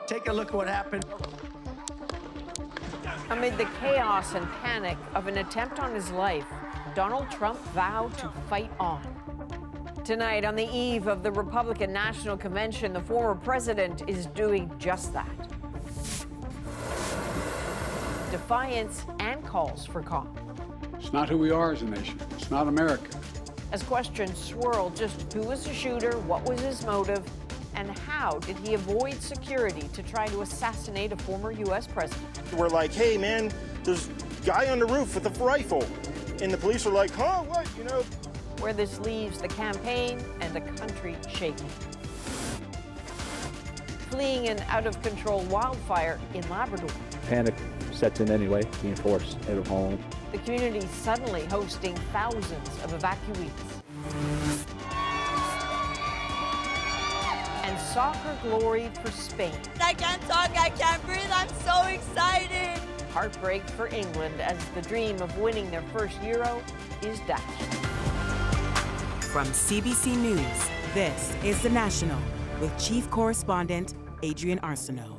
Take a look at what happened. Amid the chaos and panic of an attempt on his life, Donald Trump vowed to fight on. Tonight, on the eve of the Republican National Convention, the former president is doing just that. Defiance and calls for calm. It's not who we are as a nation. It's not America. As questions swirl, just who was the shooter, what was his motive, and how did he avoid security to try to assassinate a former U.S. president? We're like, hey, man, there's a guy on the roof with a rifle. And the police are like, huh, what, you know? Where this leaves the campaign and the country shaking. Fleeing an out-of-control wildfire in Labrador. Panic sets in anyway, being forced out of home. The community suddenly hosting thousands of evacuees. And soccer glory for Spain. I can't talk, I can't breathe, I'm so excited. Heartbreak for England as the dream of winning their first Euro is dashed. From CBC News, this is The National with Chief Correspondent Adrian Arsenault.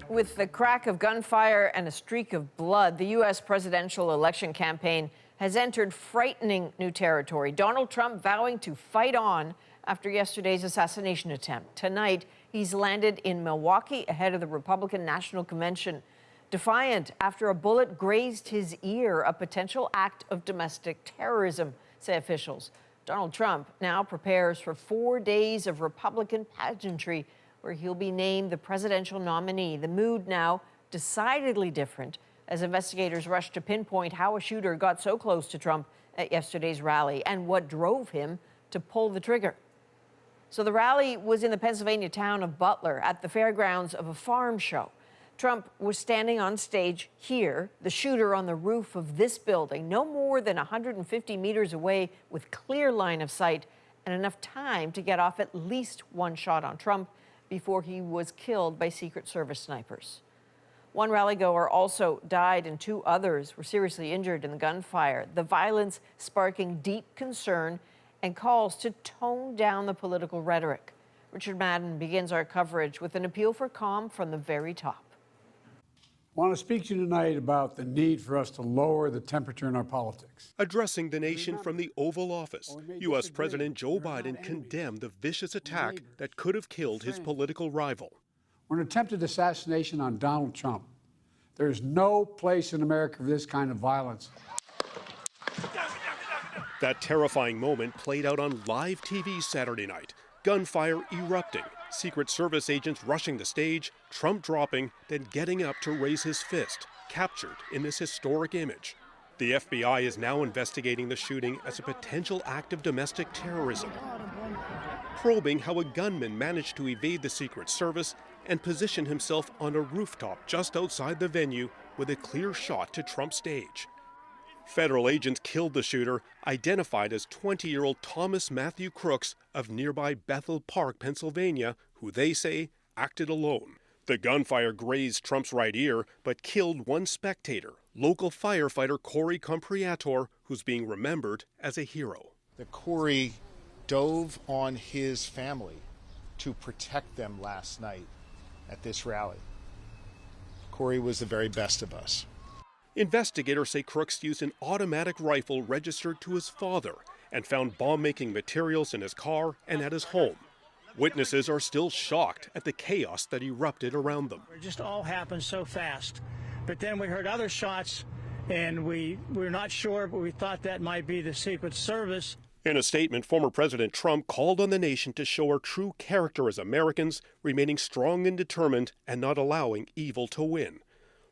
With the crack of gunfire and a streak of blood, the U.S. presidential election campaign has entered frightening new territory. Donald Trump vowing to fight on after yesterday's assassination attempt. Tonight, he's landed in Milwaukee ahead of the Republican National Convention. Defiant after a bullet grazed his ear, a potential act of domestic terrorism, say officials. Donald Trump now prepares for 4 days of Republican pageantry where he'll be named the presidential nominee. The mood now decidedly different as investigators rush to pinpoint how a shooter got so close to Trump at yesterday's rally and what drove him to pull the trigger. So the rally was in the Pennsylvania town of Butler at the fairgrounds of a farm show. Trump was standing on stage here, the shooter on the roof of this building, no more than 150 meters away with clear line of sight and enough time to get off at least one shot on Trump before he was killed by Secret Service snipers. One rallygoer also died and 2 others were seriously injured in the gunfire, the violence sparking deep concern and calls to tone down the political rhetoric. Richard Madden begins our coverage with an appeal for calm from the very top. I want to speak to you tonight about the need for us to lower the temperature in our politics. Addressing the nation from the Oval Office, U.S. President Joe Biden condemned the vicious attack that could have killed his political rival. For an attempted assassination on Donald Trump, there is no place in America for this kind of violence. That terrifying moment played out on live TV Saturday night. Gunfire erupting, Secret Service agents rushing the stage, Trump dropping, then getting up to raise his fist, captured in this historic image. The FBI is now investigating the shooting as a potential act of domestic terrorism, probing how a gunman managed to evade the Secret Service and position himself on a rooftop just outside the venue with a clear shot to Trump's stage. Federal agents killed the shooter, identified as 20-year-old Thomas Matthew Crooks of nearby Bethel Park, Pennsylvania, who they say acted alone. The gunfire grazed Trump's right ear, but killed one spectator, local firefighter Corey Compriator, who's being remembered as a hero. The Corey dove on his family to protect them last night at this rally. Corey was the very best of us. Investigators say Crooks used an automatic rifle registered to his father and found bomb-making materials in his car and at his home. Witnesses are still shocked at the chaos that erupted around them. It just all happened so fast. But then we heard other shots, and we're not sure, but we thought that might be the Secret Service. In a statement, former President Trump called on the nation to show our true character as Americans, remaining strong and determined and not allowing evil to win.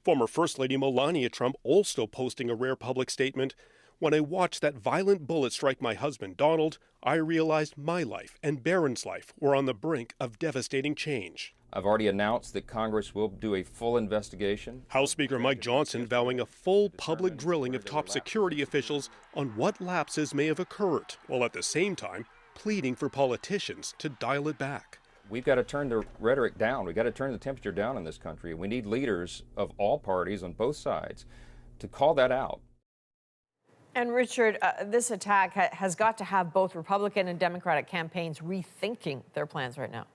Former First Lady Melania Trump also posting a rare public statement. When I watched that violent bullet strike my husband Donald, I realized my life and Barron's life were on the brink of devastating change. I've already announced that Congress will do a full investigation. House Speaker Mike Johnson vowing a full public drilling of top security officials on what lapses may have occurred, while at the same time pleading for politicians to dial it back. We've got to turn the rhetoric down. We've got to turn the temperature down in this country. We need leaders of all parties on both sides to call that out. And Richard, this attack has got to have both Republican and Democratic campaigns rethinking their plans right now.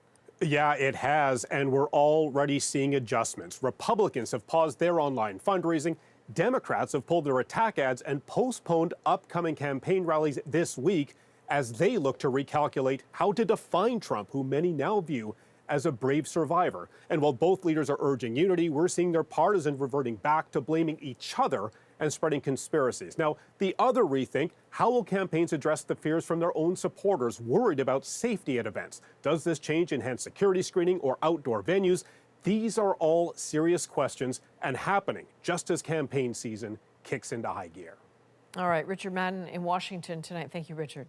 Yeah, it has, and we're already seeing adjustments. Republicans have paused their online fundraising. Democrats have pulled their attack ads and postponed upcoming campaign rallies this week as they look to recalculate how to define Trump, who many now view as a brave survivor. And while both leaders are urging unity, we're seeing their partisans reverting back to blaming each other and spreading conspiracies. Now, the other rethink, how will campaigns address the fears from their own supporters worried about safety at events? Does this change enhance security screening or outdoor venues? These are all serious questions and happening just as campaign season kicks into high gear. All right, Richard Madden in Washington tonight. Thank you, Richard.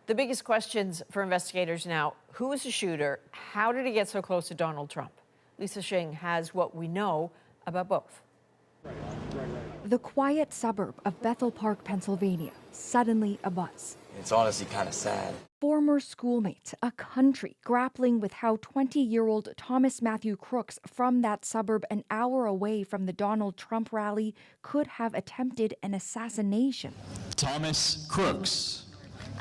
The biggest questions for investigators now: who was the shooter? How did he get so close to Donald Trump? Lisa Shing has what we know about both. The quiet suburb of Bethel Park, Pennsylvania, suddenly abuzz. It's honestly kind of sad. Former schoolmates, a country grappling with how 20-year-old Thomas Matthew Crooks from that suburb an hour away from the Donald Trump rally could have attempted an assassination. Thomas Crooks.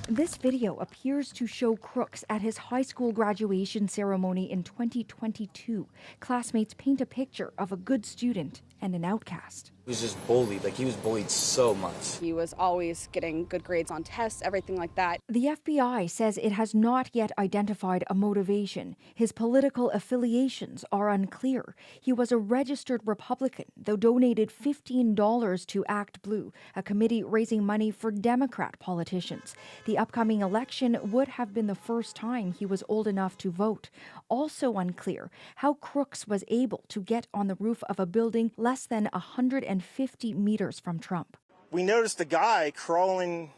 This video appears to show Crooks at his high school graduation ceremony in 2022. Classmates paint a picture of a good student and an outcast. He was just bullied. He was bullied so much. He was always getting good grades on tests, everything like that. The FBI says it has not yet identified a motivation. His political affiliations are unclear. He was a registered Republican, though donated $15 to Act Blue, a committee raising money for Democrat politicians. The upcoming election would have been the first time he was old enough to vote. Also unclear how Crooks was able to get on the roof of a building less than 150 meters from Trump. We noticed a guy crawling,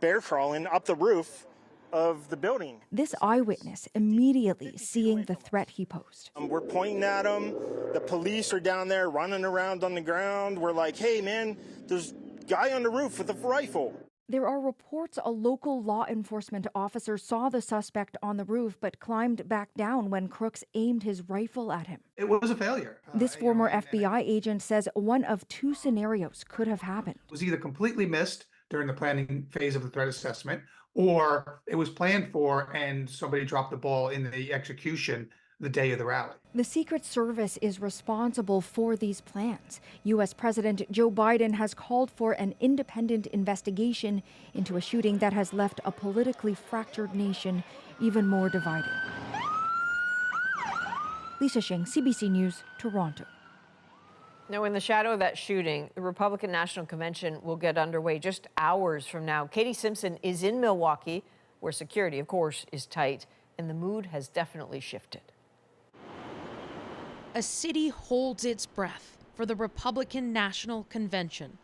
bear crawling up the roof of the building. This eyewitness immediately seeing the threat he posed. We're pointing at him. The police are down there running around on the ground. We're like, hey, man, there's a guy on the roof with a rifle. There are reports a local law enforcement officer saw the suspect on the roof but climbed back down when Crooks aimed his rifle at him. It was a failure. This former FBI agent says one of two scenarios could have happened. It was either completely missed during the planning phase of the threat assessment, or it was planned for and somebody dropped the ball in the execution the day of the rally. The Secret Service is responsible for these plans. U.S. President Joe Biden has called for an independent investigation into a shooting that has left a politically fractured nation even more divided. Lisa Shing, CBC News, Toronto. Now, in the shadow of that shooting, the Republican National Convention will get underway just hours from now. Katie Simpson is in Milwaukee, where security, of course, is tight, and the mood has definitely shifted. A city holds its breath for the Republican National Convention.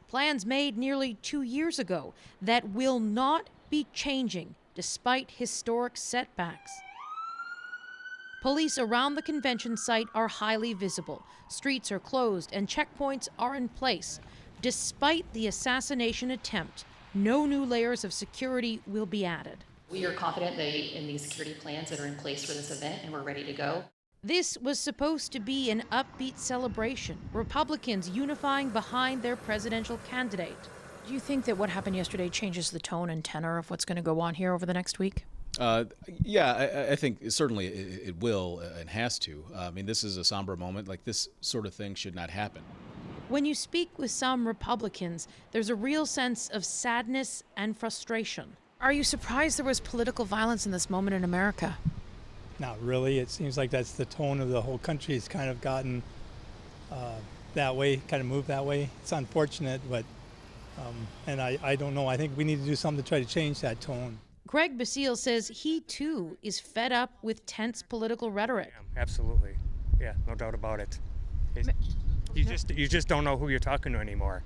Plans made nearly 2 years ago that will not be changing despite historic setbacks. Police around the convention site are highly visible. Streets are closed and checkpoints are in place. Despite the assassination attempt, no new layers of security will be added. We are confident in these security plans that are in place for this event, and we're ready to go. This was supposed to be an upbeat celebration, Republicans unifying behind their presidential candidate. Do you think that what happened yesterday changes the tone and tenor of what's going to go on here over the next week? Yeah, I think certainly it will and has to. I mean, this is a somber moment. This sort of thing should not happen. When you speak with some Republicans, there's a real sense of sadness and frustration. Are you surprised there was political violence in this moment in America? Not really. It seems like that's the tone of the whole country. It's kind of gotten that way, kind of moved that way. It's unfortunate, but and I don't know. I think we need to do something to try to change that tone. Greg Basile says he too is fed up with tense political rhetoric. Absolutely, yeah, no doubt about it. You just don't know who you're talking to anymore.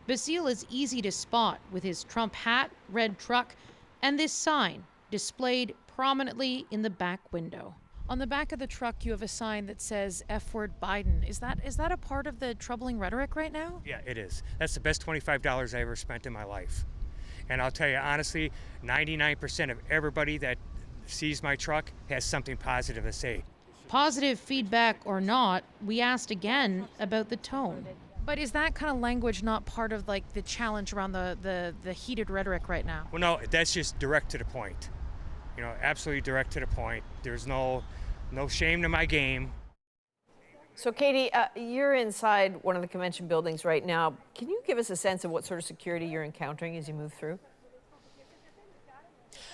Basile is easy to spot with his Trump hat, red truck, and this sign displayed prominently in the back window. On the back of the truck, you have a sign that says F-word Biden. Is that a part of the troubling rhetoric right now? Yeah, it is. That's the best $25 I ever spent in my life. And I'll tell you honestly, 99% of everybody that sees my truck has something positive to say. Positive feedback or not, we asked again about the tone. But is that kind of language not part of the challenge around the heated rhetoric right now? Well, no, that's just direct to the point. You know, absolutely direct to the point. There's no shame to my game. So, Katie, you're inside one of the convention buildings right now. Can you give us a sense of what sort of security you're encountering as you move through?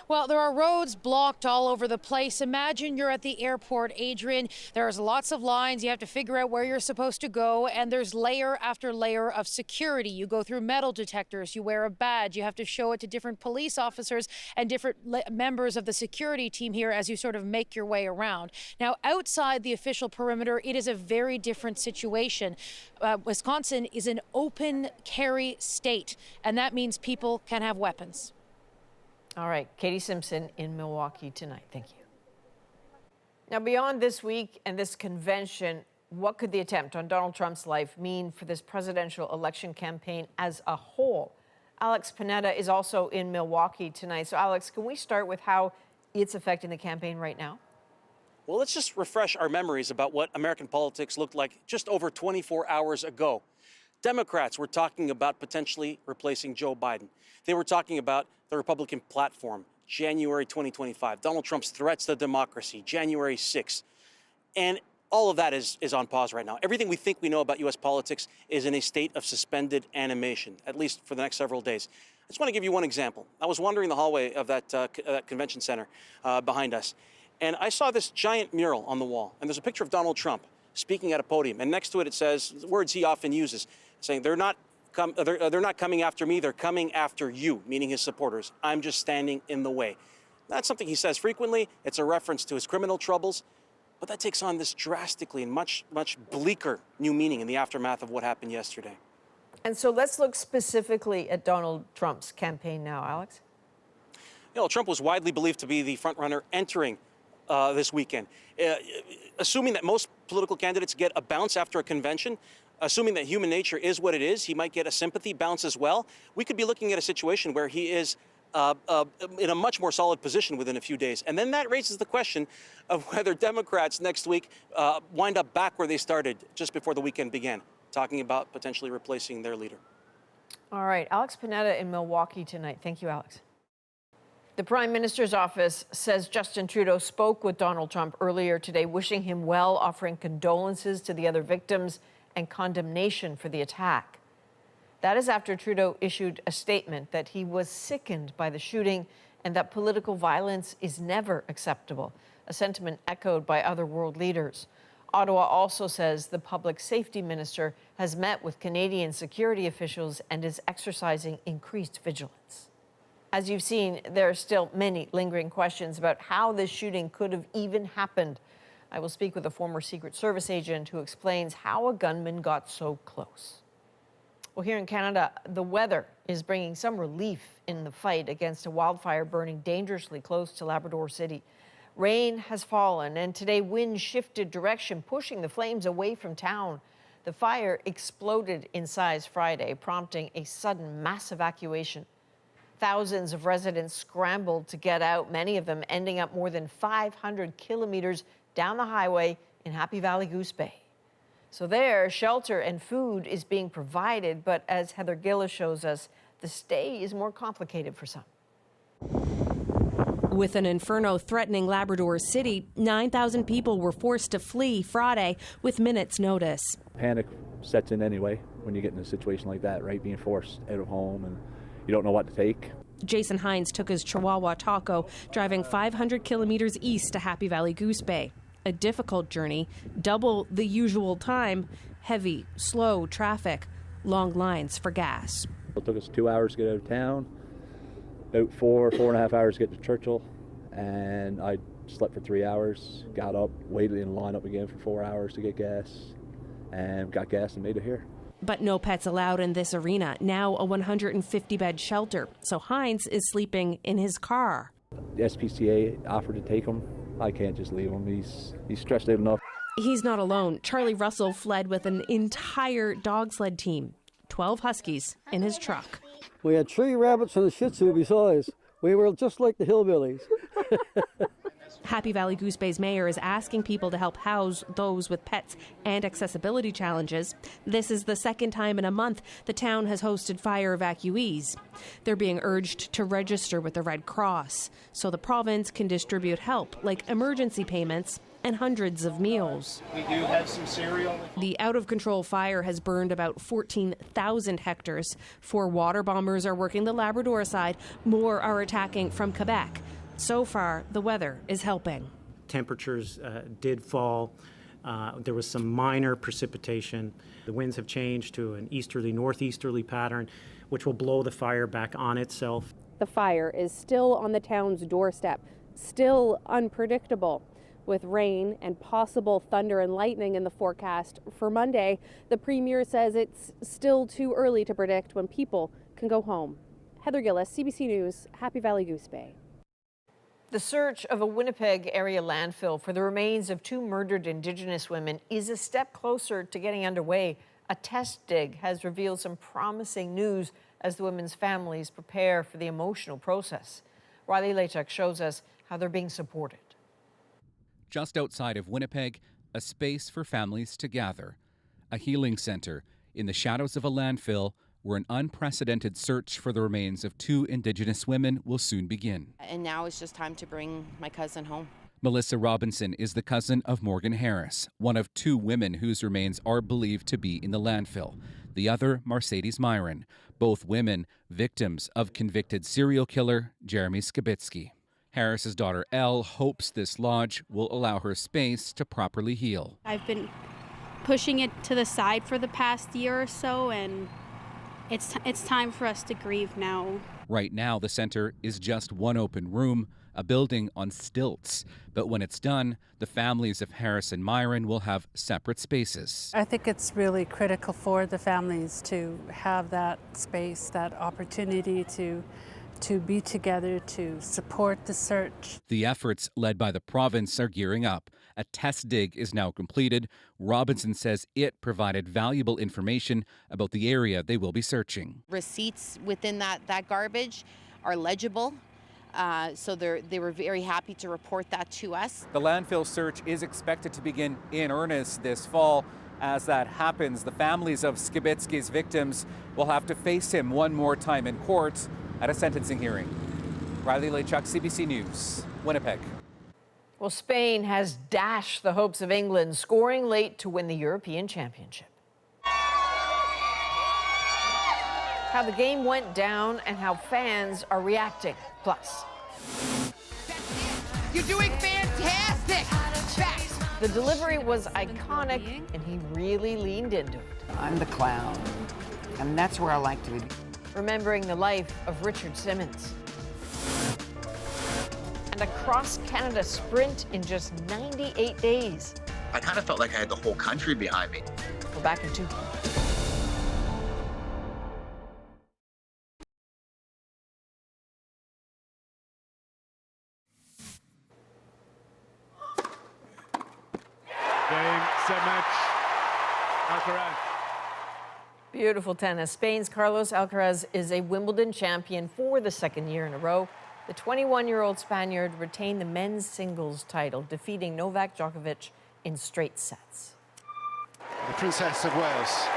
Well, there are roads blocked all over the place. Imagine you're at the airport, Adrian. There's lots of lines. You have to figure out where you're supposed to go, and there's layer after layer of security. You go through metal detectors. You wear a badge. You have to show it to different police officers and different members of the security team here as you sort of make your way around. Now, outside the official perimeter, it is a very different situation. Wisconsin is an open carry state, and that means people can have weapons. All right, Katie Simpson in Milwaukee tonight. Thank you. Now, beyond this week and this convention, what could the attempt on Donald Trump's life mean for this presidential election campaign as a whole? Alex Panetta is also in Milwaukee tonight. So, Alex, can we start with how it's affecting the campaign right now? Well, let's just refresh our memories about what American politics looked like just over 24 hours ago. Democrats were talking about potentially replacing Joe Biden. They were talking about the Republican platform, January 2025, Donald Trump's threats to democracy, January 6th. And all of that is on pause right now. Everything we think we know about U.S. politics is in a state of suspended animation, at least for the next several days. I just want to give you one example. I was wandering the hallway of that convention center behind us, and I saw this giant mural on the wall, and there's a picture of Donald Trump speaking at a podium, and next to it, it says words he often uses, saying, they're not coming after me, they're coming after you, meaning his supporters. I'm just standing in the way. That's something he says frequently. It's a reference to his criminal troubles, but that takes on this drastically and much bleaker new meaning in the aftermath of what happened yesterday. And so let's look specifically at Donald Trump's campaign now, Alex. You know, Trump was widely believed to be the frontrunner entering this weekend. Assuming that most political candidates get a bounce after a convention, assuming that human nature is what it is, he might get a sympathy bounce as well. We could be looking at a situation where he is in a much more solid position within a few days. And then that raises the question of whether Democrats next week wind up back where they started just before the weekend began, talking about potentially replacing their leader. All right, Alex Panetta in Milwaukee tonight. Thank you, Alex. The Prime Minister's office says Justin Trudeau spoke with Donald Trump earlier today, wishing him well, offering condolences to the other victims and condemnation for the attack. That is after Trudeau issued a statement that he was sickened by the shooting and that political violence is never acceptable, a sentiment echoed by other world leaders. Ottawa also says the public safety minister has met with Canadian security officials and is exercising increased vigilance. As you've seen, there are still many lingering questions about how this shooting could have even happened. I will speak with a former Secret Service agent who explains how a gunman got so close. Well, here in Canada, the weather is bringing some relief in the fight against a wildfire burning dangerously close to Labrador City. Rain has fallen, and today wind shifted direction, pushing the flames away from town. The fire exploded in size Friday, prompting a sudden mass evacuation. Thousands of residents scrambled to get out, many of them ending up more than 500 kilometers down the highway in Happy Valley Goose Bay. So there, shelter and food is being provided, but as Heather Gillis shows us, the stay is more complicated for some. With an inferno threatening Labrador City, 9,000 people were forced to flee Friday with minutes' notice. Panic sets in anyway when you get in a situation like that, right? Being forced out of home and you don't know what to take. Jason Hines took his Chihuahua Taco, driving 500 kilometers east to Happy Valley Goose Bay. A difficult journey, double the usual time, heavy, slow traffic, long lines for gas. It took us 2 hours to get out of town, about 4.5 hours to get to Churchill, and I slept for 3 hours, got up, waited in line up again for 4 hours to get gas, and got gas and made it here. But no pets allowed in this arena, now a 150-bed shelter, so Hines is sleeping in his car. The SPCA offered to take him. I can't just leave him. He's stressed out enough. He's not alone. Charlie Russell fled with an entire dog sled team, 12 huskies in his truck. We had 3 rabbits and a Shih Tzu besides. We were just like the hillbillies. Happy Valley Goose Bay's mayor is asking people to help house those with pets and accessibility challenges. This is the second time in a month the town has hosted fire evacuees. They're being urged to register with the Red Cross so the province can distribute help like emergency payments and hundreds of meals. We do have some cereal. The out-of-control fire has burned about 14,000 hectares. 4 water bombers are working the Labrador side. More are attacking from Quebec. So far, the weather is helping. Temperatures did fall. There was some minor precipitation. The winds have changed to an easterly-northeasterly pattern, which will blow the fire back on itself. The fire is still on the town's doorstep, still unpredictable. With rain and possible thunder and lightning in the forecast for Monday, the Premier says it's still too early to predict when people can go home. Heather Gillis, CBC News, Happy Valley Goose Bay. The search of a Winnipeg area landfill for the remains of 2 murdered Indigenous women is a step closer to getting underway. A test dig has revealed some promising news as the women's families prepare for the emotional process. Riley Lachuk shows us how they're being supported. Just outside of Winnipeg, a space for families to gather. A healing center in the shadows of a landfill where an unprecedented search for the remains of 2 Indigenous women will soon begin. And now it's just time to bring my cousin home. Melissa Robinson is the cousin of Morgan Harris, one of 2 women whose remains are believed to be in the landfill. The other, Mercedes Myron, both women victims of convicted serial killer Jeremy Skibitsky. Harris's daughter Elle hopes this lodge will allow her space to properly heal. I've been pushing it to the side for the past year or so, and it's time for us to grieve now. Right now, the center is just one open room, a building on stilts. But when it's done, the families of Harris and Myron will have separate spaces. I think it's really critical for the families to have that space, that opportunity to be together, to support the search. The efforts led by the province are gearing up. A test dig is now completed. Robinson says it provided valuable information about the area they will be searching. Receipts within that garbage are legible, so they were very happy to report that to us. The landfill search is expected to begin in earnest this fall. As that happens, the families of Skibitsky's victims will have to face him one more time in court at a sentencing hearing. Riley Lachuk, CBC News, Winnipeg. Well, Spain has dashed the hopes of England, scoring late to win the European Championship. How the game went down and how fans are reacting. Plus, you're doing fantastic! Back. The delivery was iconic, and he really leaned into it. I'm the clown, and that's where I like to be. Remembering the life of Richard Simmons. And a cross-Canada sprint in just 98 days. I kind of felt like I had the whole country behind me. We're back in 2. Game, set, match. Alcaraz. Beautiful tennis. Spain's Carlos Alcaraz is a Wimbledon champion for the 2nd year in a row. The 21-year-old Spaniard retained the men's singles title, defeating Novak Djokovic in straight sets. The Princess of Wales.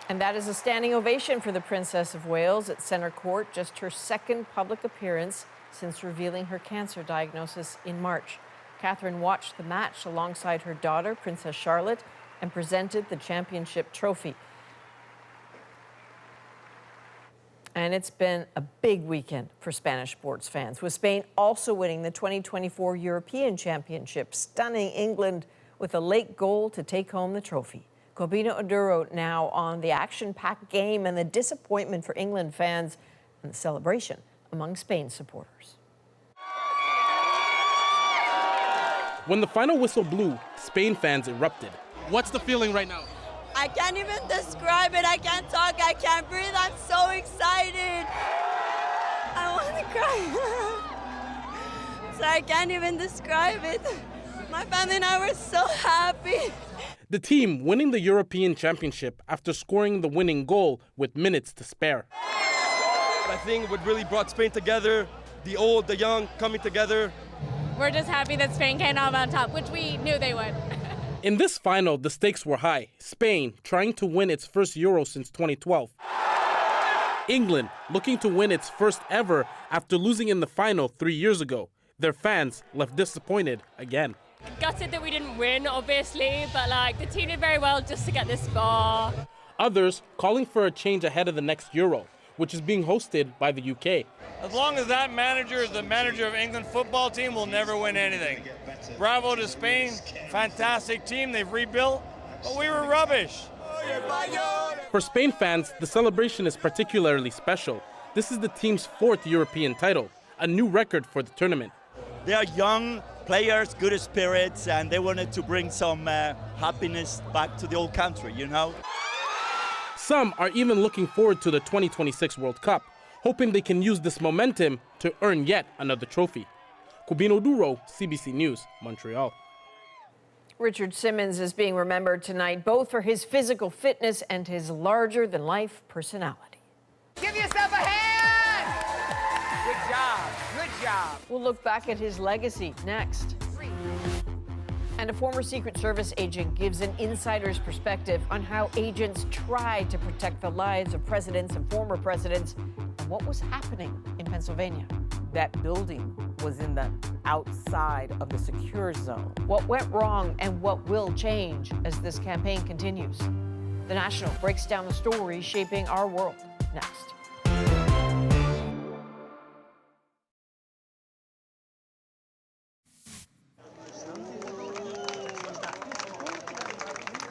And that is a standing ovation for the Princess of Wales at Centre Court, just her 2nd public appearance since revealing her cancer diagnosis in March. Catherine watched the match alongside her daughter, Princess Charlotte, and presented the championship trophy. And it's been a big weekend for Spanish sports fans, with Spain also winning the 2024 European Championship, stunning England with a late goal to take home the trophy. Corbina Oduro now on the action-packed game and the disappointment for England fans and the celebration among Spain supporters. When the final whistle blew, Spain fans erupted. What's the feeling right now? I can't even describe it. I can't talk. I can't breathe. I'm so excited. I want to cry. So I can't even describe it. My family and I were so happy. The team winning the European Championship after scoring the winning goal with minutes to spare. I think what really brought Spain together the old, the young coming together. We're just happy that Spain came out on top, which we knew they would. In this final, the stakes were high. Spain trying to win its first Euro since 2012. England looking to win its first ever after losing in the final 3 years ago. Their fans left disappointed again. Gutted that we didn't win, obviously, but like the team did very well just to get this far. Others calling for a change ahead of the next Euro, which is being hosted by the UK. As long as that manager is the manager of England football team, we'll never win anything. Bravo to Spain, fantastic team, they've rebuilt, but we were rubbish. For Spain fans, the celebration is particularly special. This is the team's 4th European title, a new record for the tournament. They are young players, good spirits, and they wanted to bring some happiness back to the old country, you know? Some are even looking forward to the 2026 World Cup, hoping they can use this momentum to earn yet another trophy. Cubino Duro, CBC News, Montreal. Richard Simmons is being remembered tonight, both for his physical fitness and his larger-than-life personality. Give yourself a hand! Good job, good job. We'll look back at his legacy next. And a former Secret Service agent gives an insider's perspective on how agents tried to protect the lives of presidents and former presidents and what was happening in Pennsylvania. That building was in the outside of the secure zone. What went wrong and what will change as this campaign continues. The National breaks down the story shaping our world next.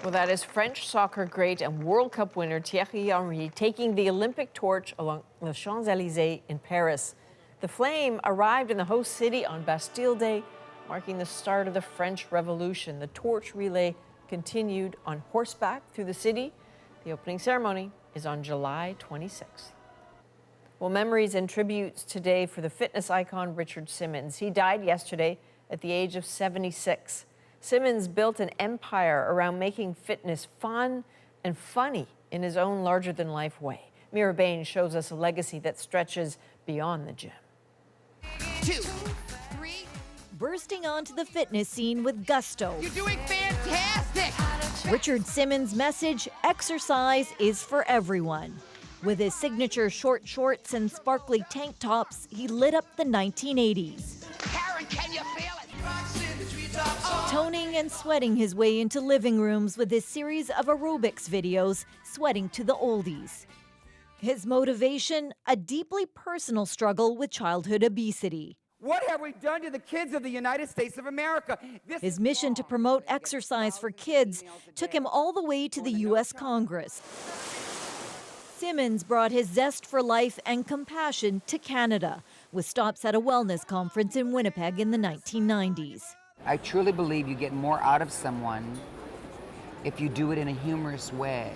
Well, that is French soccer great and World Cup winner Thierry Henry taking the Olympic torch along the Champs-Élysées in Paris. The flame arrived in the host city on Bastille Day, marking the start of the French Revolution. The torch relay continued on horseback through the city. The opening ceremony is on July 26th. Well, memories and tributes today for the fitness icon Richard Simmons. He died yesterday at the age of 76. Simmons built an empire around making fitness fun and funny in his own larger-than-life way. Mira Bain shows us a legacy that stretches beyond the gym. 2, 3. Bursting onto the fitness scene with gusto. You're doing fantastic! Richard Simmons' message, exercise is for everyone. With his signature short shorts and sparkly tank tops, he lit up the 1980s. Karen, can you feel it? Toning and sweating his way into living rooms with his series of aerobics videos, Sweating to the Oldies. His motivation, a deeply personal struggle with childhood obesity. What have we done to the kids of the United States of America? His mission to promote exercise for kids took him all the way to the U.S. Congress. Simmons brought his zest for life and compassion to Canada, with stops at a wellness conference in Winnipeg in the 1990s. I truly believe you get more out of someone if you do it in a humorous way.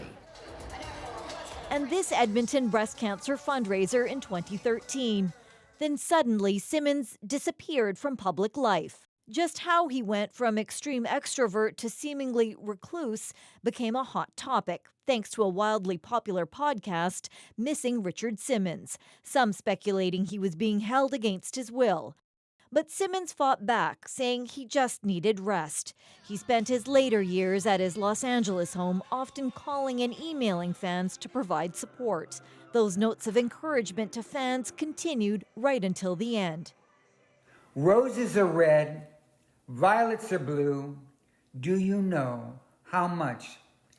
And this Edmonton breast cancer fundraiser in 2013. Then suddenly, Simmons disappeared from public life. Just how he went from extreme extrovert to seemingly recluse became a hot topic, thanks to a wildly popular podcast, Missing Richard Simmons, some speculating he was being held against his will. But Simmons fought back, saying he just needed rest. He spent his later years at his Los Angeles home, often calling and emailing fans to provide support. Those notes of encouragement to fans continued right until the end. Roses are red, violets are blue. Do you know how much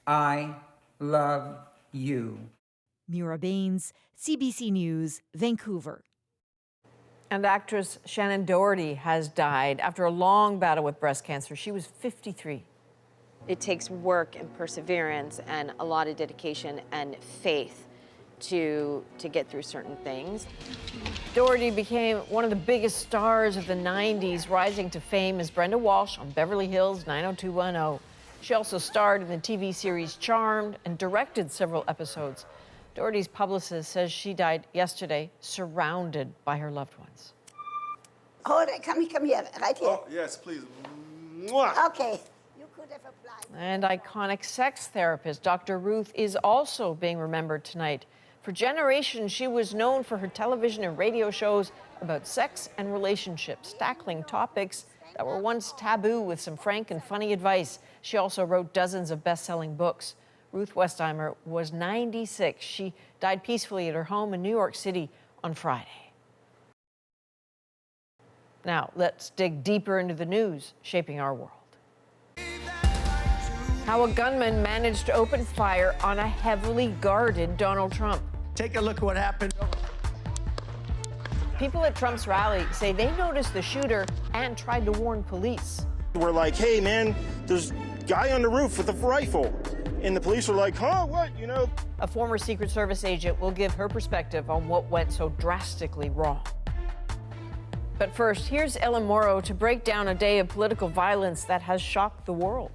I love you? Mira Baines, CBC News, Vancouver. And actress Shannen Doherty has died after a long battle with breast cancer. She was 53. It takes work and perseverance and a lot of dedication and faith to get through certain things. Doherty became one of the biggest stars of the 90s, rising to fame as Brenda Walsh on Beverly Hills 90210. She also starred in the TV series Charmed and directed several episodes. Doherty's publicist says she died yesterday, surrounded by her loved ones. Hold it, come here, right here. Oh, yes, please. Okay. You could have applied. And iconic sex therapist Dr. Ruth is also being remembered tonight. For generations, she was known for her television and radio shows about sex and relationships, tackling topics that were once taboo with some frank and funny advice. She also wrote dozens of best-selling books. Ruth Westheimer was 96. She died peacefully at her home in New York City on Friday. Now, let's dig deeper into the news shaping our world. How a gunman managed to open fire on a heavily guarded Donald Trump. Take a look at what happened. People at Trump's rally say they noticed the shooter and tried to warn police. We're like, hey, man, there's a guy on the roof with a rifle. And the police are like, huh, what, you know? A former Secret Service agent will give her perspective on what went so drastically wrong. But first, here's Ellen Morrow to break down a day of political violence that has shocked the world.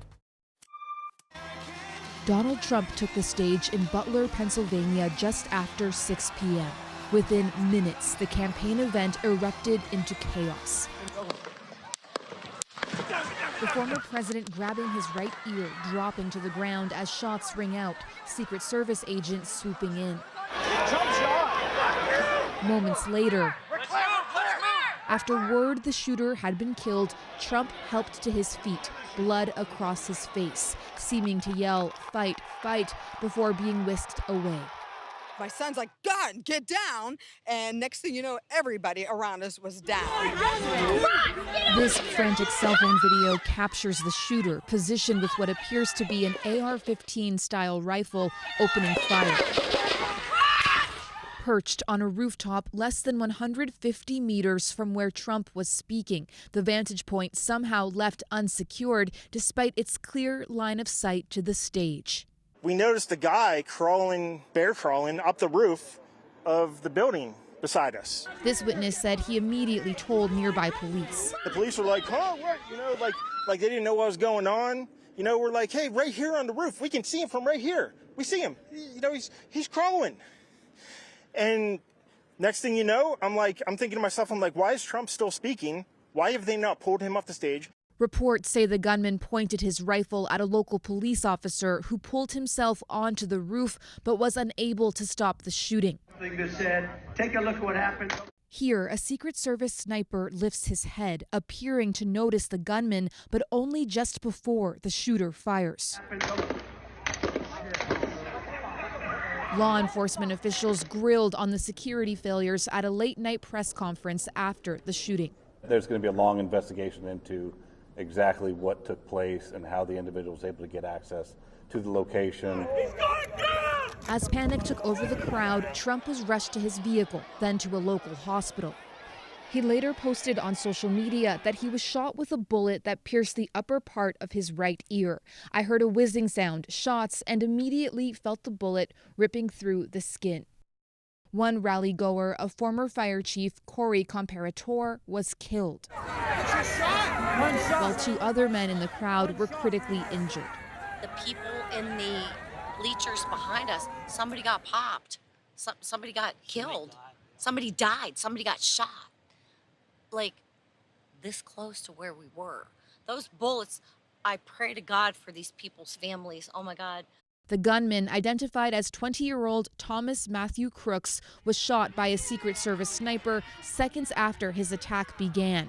Donald Trump took the stage in Butler, Pennsylvania just after 6 p.m. Within minutes, the campaign event erupted into chaos. The former president grabbing his right ear, dropping to the ground as shots ring out, Secret Service agents swooping in. Moments later, after word the shooter had been killed, Trump helped to his feet, blood across his face, seeming to yell, "Fight, fight," before being whisked away. My son's like, God, get down. And next thing you know, everybody around us was down. This frantic cell phone video captures the shooter, positioned with what appears to be an AR-15 style rifle, opening fire. Perched on a rooftop less than 150 meters from where Trump was speaking, the vantage point somehow left unsecured despite its clear line of sight to the stage. We noticed a guy bear crawling up the roof of the building beside us. This witness said he immediately told nearby police. The police were like, huh, what? You know, like they didn't know what was going on. You know, we're like, hey, right here on the roof, we can see him from right here. We see him. You know, he's crawling. And next thing you know, I'm thinking to myself, why is Trump still speaking? Why have they not pulled him off the stage? Reports say the gunman pointed his rifle at a local police officer who pulled himself onto the roof but was unable to stop the shooting. Take a look at what happened. Here, a Secret Service sniper lifts his head, appearing to notice the gunman, but only just before the shooter fires. Law enforcement officials grilled on the security failures at a late-night press conference after the shooting. There's going to be a long investigation into exactly what took place and how the individual was able to get access to the location. As panic took over the crowd, Trump was rushed to his vehicle, then to a local hospital. He later posted on social media that he was shot with a bullet that pierced the upper part of his right ear. I heard a whizzing sound, shots, and immediately felt the bullet ripping through the skin. One rally goer, a former fire chief, Corey Comparator, was killed, while two other men in the crowd were critically injured. The people in the bleachers behind us, somebody got popped, somebody got killed, somebody died, somebody got shot. Like, this close to where we were. Those bullets, I pray to God for these people's families. Oh my God. The gunman, identified as 20-year-old Thomas Matthew Crooks, was shot by a Secret Service sniper seconds after his attack began.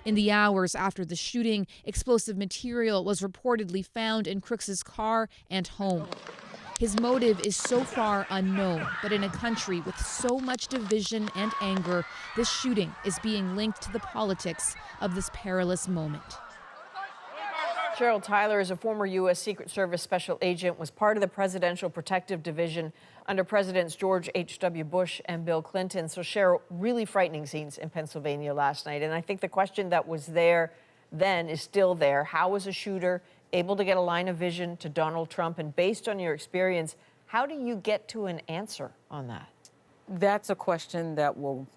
In the hours after the shooting, explosive material was reportedly found in Crooks's car and home. His motive is so far unknown, but in a country with so much division and anger, this shooting is being linked to the politics of this perilous moment. Cheryl Tyler is a former U.S. Secret Service special agent, was part of the Presidential Protective Division under Presidents George H.W. Bush and Bill Clinton. So, Cheryl, really frightening scenes in Pennsylvania last night. And I think the question that was there then is still there. How was a shooter able to get a line of vision to Donald Trump? And based on your experience, how do you get to an answer on that? That's a question that will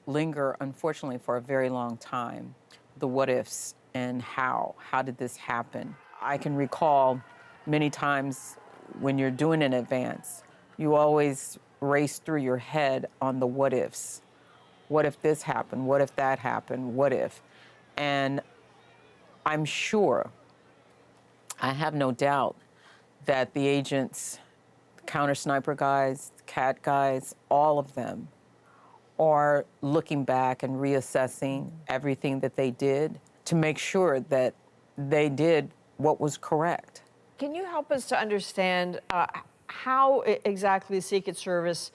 linger, unfortunately, for a very long time. The what ifs and how. How did this happen? I can recall many times when you're doing an advance, you always race through your head on the what ifs. What if this happened? What if that happened? What if? And I'm sure, I have no doubt, that the agents, the counter sniper guys, CAT guys, all of them are looking back and reassessing everything that they did to make sure that they did what was correct. Can you help us to understand how exactly the Secret Service,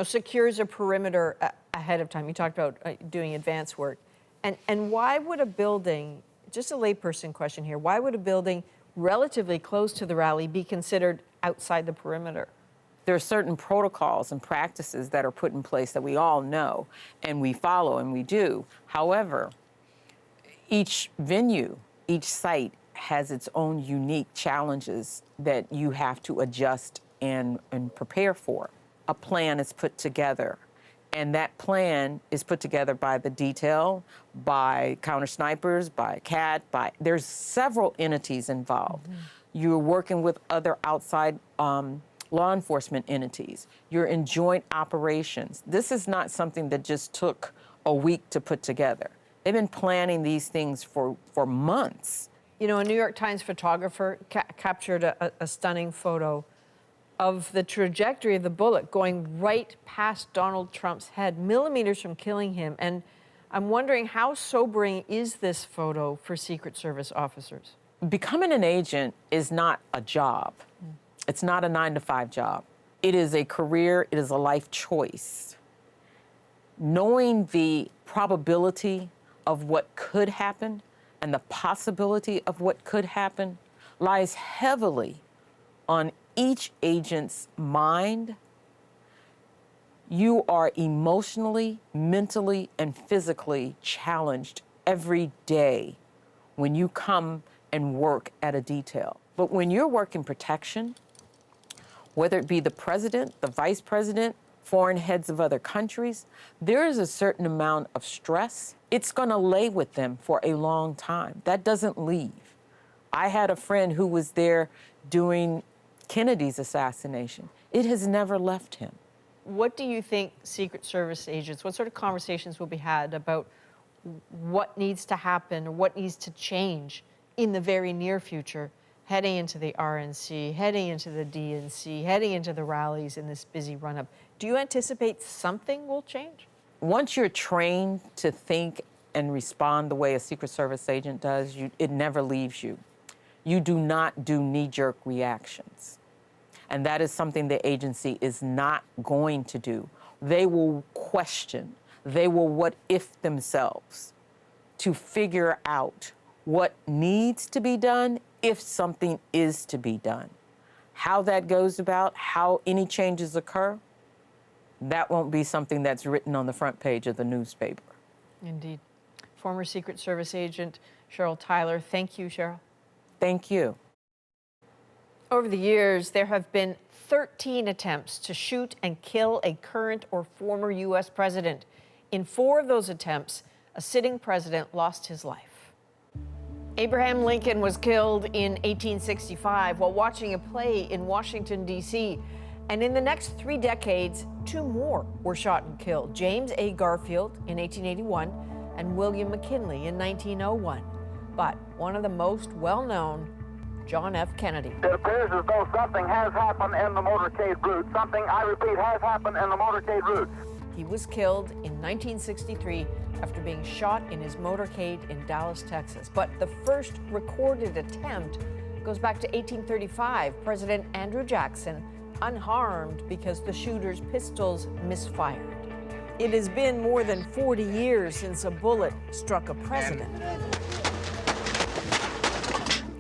secures a perimeter ahead of time? You talked about doing advance work. And why would a building, just a layperson question here, why would a building relatively close to the rally be considered outside the perimeter? There are certain protocols and practices that are put in place that we all know and we follow and we do. However, each venue, each site has its own unique challenges that you have to adjust and prepare for. A plan is put together, and that plan is put together by the detail, by counter snipers, by CAT, there's several entities involved. You're working with other outside law enforcement entities. You're in joint operations. This is not something that just took a week to put together. They've been planning these things for months. A New York Times photographer captured a stunning photo of the trajectory of the bullet going right past Donald Trump's head, millimeters from killing him. And I'm wondering, how sobering is this photo for Secret Service officers? Becoming an agent is not a job. It's not a 9-to-5 job. It is a career, it is a life choice. Knowing the probability of what could happen and the possibility of what could happen lies heavily on each agent's mind. You are emotionally, mentally, and physically challenged every day when you come and work at a detail. But when you're working protection, whether it be the president, the vice president, foreign heads of other countries, there is a certain amount of stress. It's going to lay with them for a long time. That doesn't leave. I had a friend who was there doing Kennedy's assassination. It has never left him. What do you think Secret Service agents, what sort of conversations will be had about what needs to happen or what needs to change in the very near future, heading into the RNC, heading into the DNC, heading into the rallies in this busy run-up? Do you anticipate something will change? Once you're trained to think and respond the way a Secret Service agent does, it never leaves you. You do not do knee-jerk reactions. And that is something the agency is not going to do. They will question, they will what-if themselves to figure out what needs to be done if something is to be done. How that goes about, how any changes occur, that won't be something that's written on the front page of the newspaper. Indeed. Former Secret Service agent Cheryl Tyler. Thank you, Cheryl. Thank you. Over the years, there have been 13 attempts to shoot and kill a current or former U.S. president. In 4 of those attempts, a sitting president lost his life. Abraham Lincoln was killed in 1865 while watching a play in Washington, D.C. And in the next 3 decades, 2 more were shot and killed. James A. Garfield in 1881 and William McKinley in 1901. But one of the most well-known, John F. Kennedy. It appears as though something has happened in the motorcade route. Something, I repeat, has happened in the motorcade route. He was killed in 1963 after being shot in his motorcade in Dallas, Texas. But the first recorded attempt goes back to 1835. President Andrew Jackson, unharmed because the shooter's pistols misfired. It has been more than 40 years since a bullet struck a president.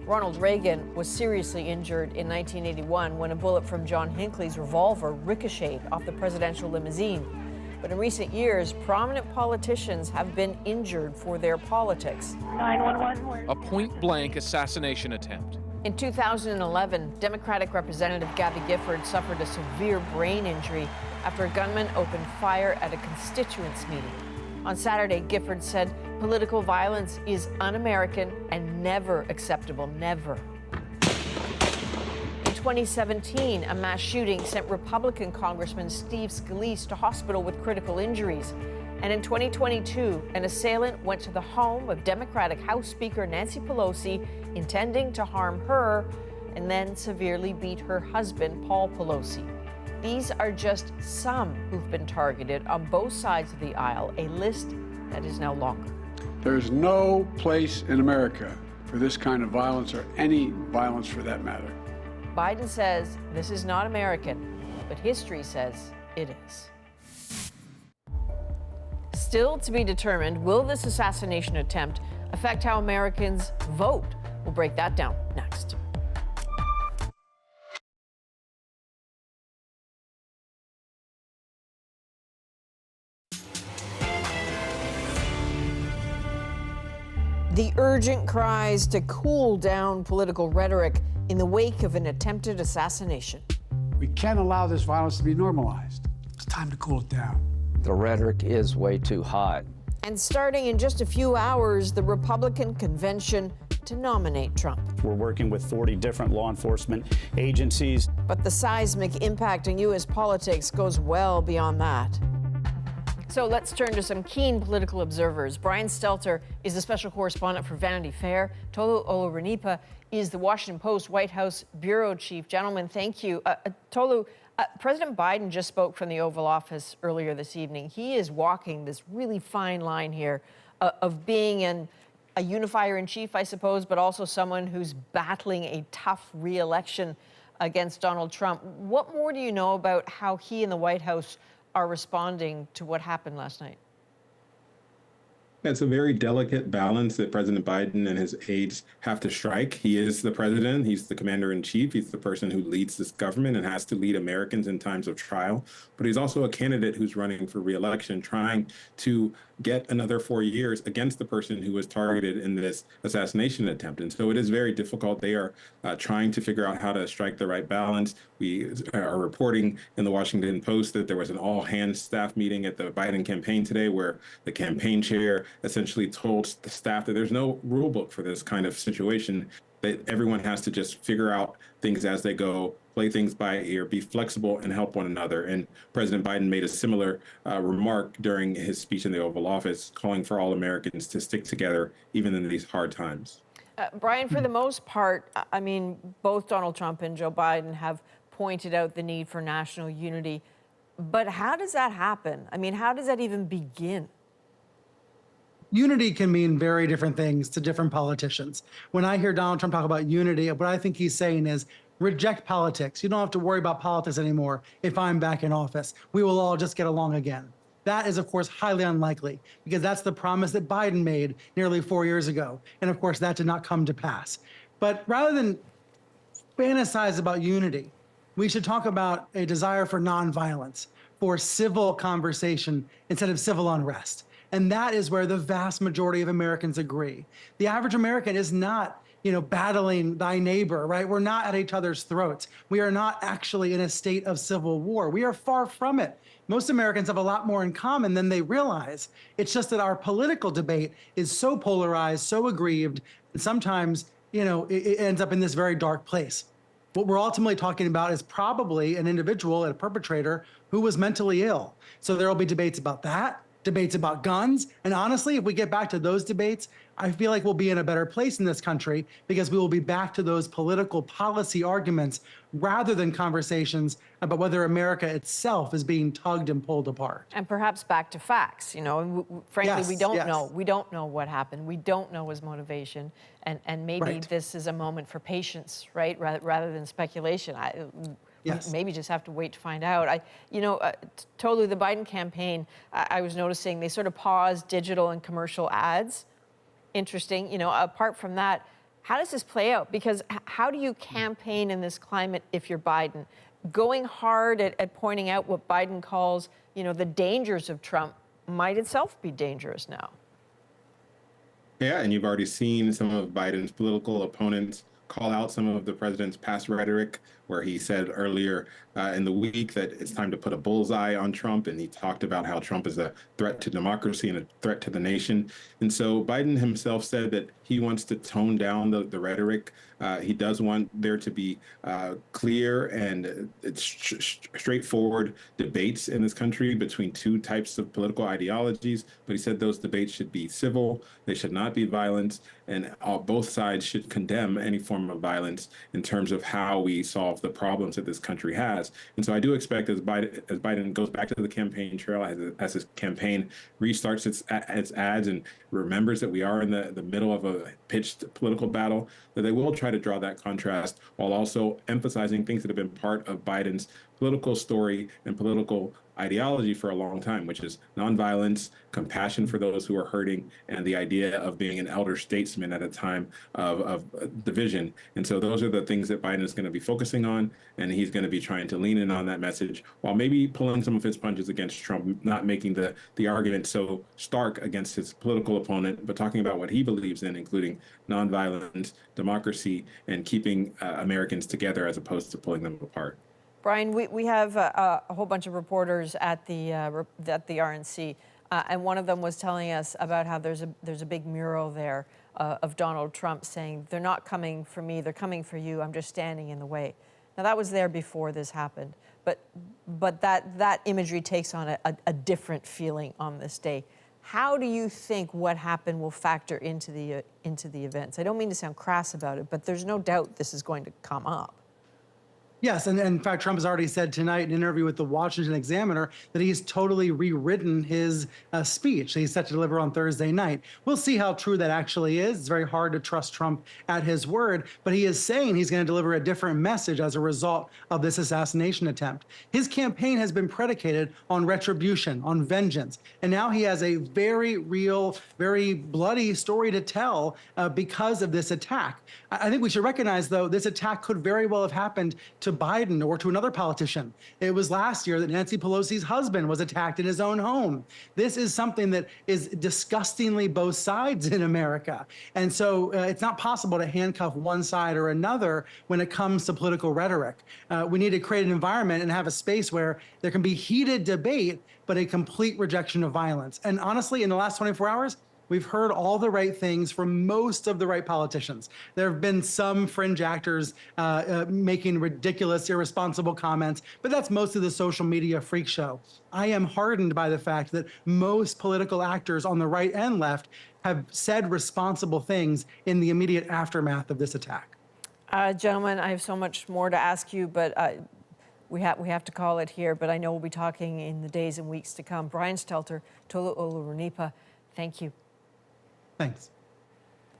Ronald Reagan was seriously injured in 1981 when a bullet from John Hinckley's revolver ricocheted off the presidential limousine. But in recent years, prominent politicians have been injured for their politics. 911. A point-blank assassination attempt. In 2011, Democratic Representative Gabby Gifford suffered a severe brain injury after a gunman opened fire at a constituents meeting. On Saturday, Gifford said political violence is un-American and never acceptable, never. In 2017, a mass shooting sent Republican Congressman Steve Scalise to hospital with critical injuries. And in 2022, an assailant went to the home of Democratic House Speaker Nancy Pelosi, intending to harm her, and then severely beat her husband, Paul Pelosi. these are just some who've been targeted on both sides of the aisle, a list that is now longer. There's no place in America for this kind of violence, or any violence for that matter. Biden says this is not American, but history says it is. Still to be determined, will this assassination attempt affect how Americans vote? We'll break that down next. The urgent cries to cool down political rhetoric in the wake of an attempted assassination. We can't allow this violence to be normalized. It's time to cool it down. The rhetoric is way too hot. And starting in just a few hours, the Republican convention to nominate Trump. We're working with 40 different law enforcement agencies. But the seismic impact on U.S. politics goes well beyond that. So let's turn to some keen political observers. Brian Stelter is the special correspondent for Vanity Fair. Tolu Olorunipa is the Washington Post White House bureau chief. Gentlemen, thank you. Tolu, President Biden just spoke from the Oval Office earlier this evening. He is walking this really fine line here of being a unifier in chief, I suppose, but also someone who's battling a tough re-election against Donald Trump. What more do you know about how he and the White House are responding to what happened last night? It's a very delicate balance that President Biden and his aides have to strike. He is the president. He's the commander in chief. He's the person who leads this government and has to lead Americans in times of trial. But he's also a candidate who's running for re-election, trying to get another 4 years against the person who was targeted in this assassination attempt. And so it is very difficult. They are trying to figure out how to strike the right balance. We are reporting in the Washington Post that there was an all-hands staff meeting at the Biden campaign today where the campaign chair essentially told the staff that there's no rule book for this kind of situation, that everyone has to just figure out things as they go, play things by ear, be flexible, and help one another. And President Biden made a similar remark during his speech in the Oval Office, calling for all Americans to stick together even in these hard times. Brian, for the most part, I mean, both Donald Trump and Joe Biden have pointed out the need for national unity. But how does that happen? I mean, how does that even begin? Unity can mean very different things to different politicians. When I hear Donald Trump talk about unity, what I think he's saying is reject politics. You don't have to worry about politics anymore if I'm back in office. We will all just get along again. That is, of course, highly unlikely because that's the promise that Biden made nearly 4 years ago. And of course, that did not come to pass. But rather than fantasize about unity, we should talk about a desire for nonviolence, for civil conversation instead of civil unrest. And that is where the vast majority of Americans agree. The average American is not, battling thy neighbor, right? We're not at each other's throats. We are not actually in a state of civil war. We are far from it. Most Americans have a lot more in common than they realize. It's just that our political debate is so polarized, so aggrieved, and sometimes, it ends up in this very dark place. What we're ultimately talking about is probably an individual, a perpetrator, who was mentally ill. So there will be debates about that, debates about guns. And honestly, if we get back to those debates, I feel like we'll be in a better place in this country because we will be back to those political policy arguments rather than conversations about whether America itself is being tugged and pulled apart. And perhaps back to facts. Frankly, Yes, we don't yes. know. We don't know what happened. We don't know his motivation. And maybe Right. this is a moment for patience, right? Rather than speculation. Yes. Maybe just have to wait to find out. Totally, the Biden campaign, I was noticing they sort of paused digital and commercial ads. Interesting. Apart from that, how does this play out? Because how do you campaign in this climate if you're Biden? Going hard at pointing out what Biden calls, the dangers of Trump might itself be dangerous now. Yeah, and you've already seen some of Biden's political opponents call out some of the president's past rhetoric, where he said earlier in the week that it's time to put a bullseye on Trump, and he talked about how Trump is a threat to democracy and a threat to the nation. And so Biden himself said that He wants to tone down the rhetoric. He does want there to be clear and straightforward debates in this country between two types of political ideologies. But he said those debates should be civil, they should not be violent, and both sides should condemn any form of violence in terms of how we solve the problems that this country has. And so I do expect as Biden goes back to the campaign trail, as his campaign restarts its ads and remembers that we are in the middle of a pitched political battle, that they will try to draw that contrast while also emphasizing things that have been part of Biden's political story and political ideology for a long time, which is nonviolence, compassion for those who are hurting, and the idea of being an elder statesman at a time of division. And so those are the things that Biden is going to be focusing on, and he's going to be trying to lean in on that message while maybe pulling some of his punches against Trump, not making the argument so stark against his political opponent, but talking about what he believes in, including nonviolence, democracy, and keeping Americans together as opposed to pulling them apart. Brian, we have a whole bunch of reporters at the RNC, and one of them was telling us about how there's a big mural there of Donald Trump saying, "They're not coming for me, they're coming for you. I'm just standing in the way." Now that was there before this happened, but that imagery takes on a different feeling on this day. How do you think what happened will factor into the events? I don't mean to sound crass about it, but there's no doubt this is going to come up. Yes, and in fact, Trump has already said tonight in an interview with the Washington Examiner that he's totally rewritten his speech that he's set to deliver on Thursday night. We'll see how true that actually is. It's very hard to trust Trump at his word, but he is saying he's going to deliver a different message as a result of this assassination attempt. His campaign has been predicated on retribution, on vengeance, and now he has a very real, very bloody story to tell because of this attack. I think we should recognize, though, this attack could very well have happened to Biden or to another politician. It was last year that Nancy Pelosi's husband was attacked in his own home. This is something that is disgustingly both sides in America. And so it's not possible to handcuff one side or another when it comes to political rhetoric. We need to create an environment and have a space where there can be heated debate, but a complete rejection of violence. And honestly, in the last 24 hours, we've heard all the right things from most of the right politicians. There have been some fringe actors making ridiculous, irresponsible comments, but that's mostly the social media freak show. I am heartened by the fact that most political actors on the right and left have said responsible things in the immediate aftermath of this attack. Gentlemen, I have so much more to ask you, but we have to call it here, but I know we'll be talking in the days and weeks to come. Brian Stelter, Tolu Olorunipa, thank you. Thanks.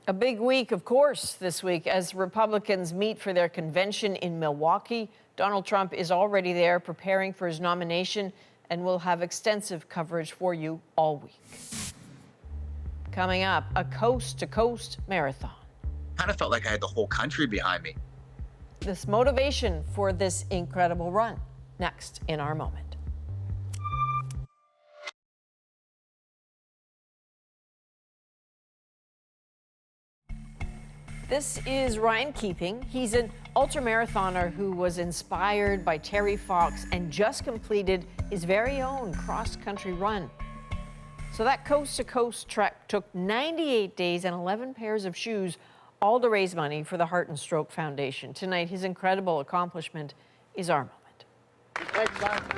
A big week, of course, this week as Republicans meet for their convention in Milwaukee. Donald Trump is already there preparing for his nomination, and we'll have extensive coverage for you all week. Coming up, a coast-to-coast marathon. Kind of felt like I had the whole country behind me. This motivation for this incredible run, next in our moment. This is Ryan Keeping. He's an ultramarathoner who was inspired by Terry Fox and just completed his very own cross-country run. So that coast-to-coast trek took 98 days and 11 pairs of shoes, all to raise money for the Heart and Stroke Foundation. Tonight, his incredible accomplishment is our moment.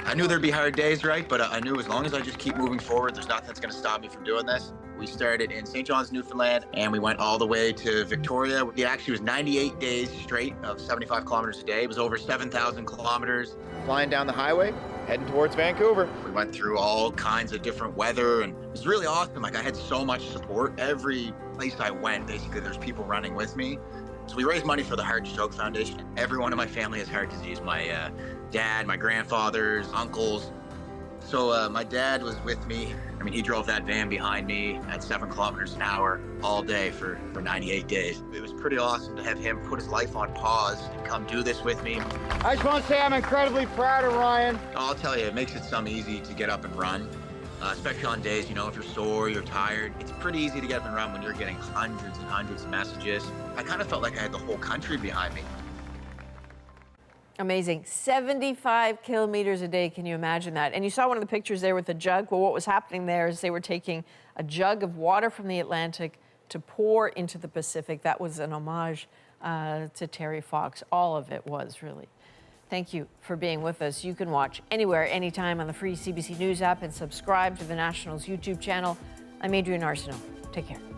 I knew there'd be hard days, right? But I knew as long as I just keep moving forward, there's nothing that's going to stop me from doing this. We started in St. John's, Newfoundland, and we went all the way to Victoria. It actually was 98 days straight of 75 kilometers a day. It was over 7,000 kilometers. Flying down the highway, heading towards Vancouver. We went through all kinds of different weather, and it was really awesome. Like, I had so much support. Every place I went, basically, there's people running with me. So we raised money for the Heart and Stroke Foundation. Everyone in my family has heart disease. My dad, my grandfathers, uncles. So my dad was with me. I mean, he drove that van behind me at 7 kilometers an hour all day for 98 days. It was pretty awesome to have him put his life on pause and come do this with me. I just want to say I'm incredibly proud of Ryan. I'll tell you, it makes it some easy to get up and run, especially on days, you know, if you're sore, you're tired. It's pretty easy to get up and run when you're getting hundreds and hundreds of messages. I kind of felt like I had the whole country behind me. Amazing. 75 kilometers a day. Can you imagine that? And you saw one of the pictures there with the jug. Well, what was happening there is they were taking a jug of water from the Atlantic, to pour into the Pacific. That was an homage to Terry Fox. All of it was, really. Thank you for being with us. You can watch anywhere, anytime on the free CBC News app and subscribe to the National's YouTube channel. I'm Adrienne Arsenault. Take care.